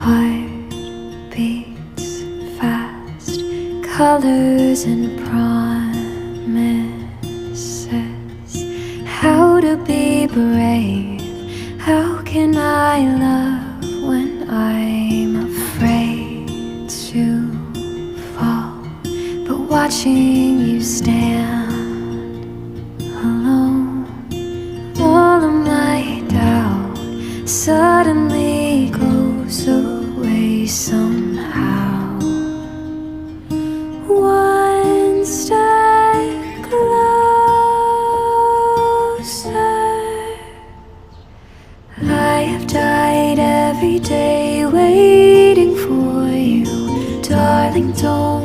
Heart beats fast, colors and promises. How to be brave? How can I love when I'm afraid to fall? But watching you stand alone, all of my doubt suddenly goes away somehow. One step closer. I have died every day waiting for you, darling. Don't